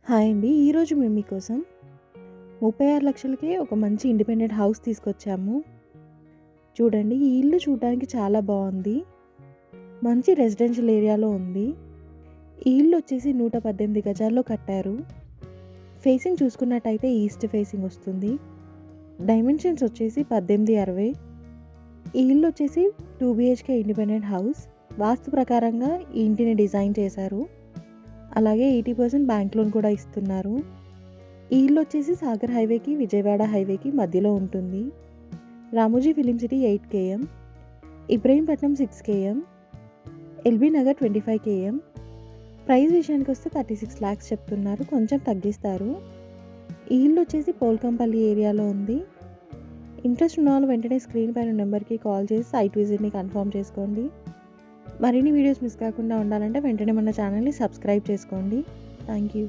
Hi అండి. ఈరోజు మేము మీకోసం 36 లక్షలకే ఒక మంచి ఇండిపెండెంట్ హౌస్ తీసుకొచ్చాము. చూడండి, ఈ ఇల్లు చూడడానికి చాలా బాగుంది. మంచి రెసిడెన్షియల్ ఏరియాలో ఉంది. ఈ ఇల్లు వచ్చేసి 118 గజాల్లో కట్టారు. ఫేసింగ్ చూసుకున్నట్టయితే ఈస్ట్ ఫేసింగ్ వస్తుంది. డైమెన్షన్స్ వచ్చేసి 1860. ఈ ఇల్లు వచ్చేసి 2 BHK ఇండిపెండెంట్ హౌస్. వాస్తు ప్రకారంగా ఈ ఇంటిని డిజైన్ చేశారు. అలాగే 80% బ్యాంక్ లోన్ కూడా ఇస్తున్నారు. ఈ ఇల్లు వచ్చేసి సాగర్ హైవేకి, విజయవాడ హైవేకి మధ్యలో ఉంటుంది. Ramoji film city 8 km, Ibrahimpatnam 6 km, LB Nagar 25 km. Price విషయానికి వస్తే 36 lakhs చెప్తున్నారు, కొంచెం తగ్గిస్తారు. ఈ ఇల్లు వచ్చేసి పోల్కంపల్లి ఏరియాలో ఉంది. ఇంట్రెస్ట్ ఉన్న వాళ్ళు వెంటనే స్క్రీన్ పైన నెంబర్కి కాల్ చేసి సైట్ విజిట్ని కన్ఫర్మ్ చేసుకోండి. మరిన్ని వీడియోస్ మిస్ కాకుండా ఉండాలంటే వెంటనే మన ఛానల్ని సబ్స్క్రైబ్ చేసుకోండి. Thank you.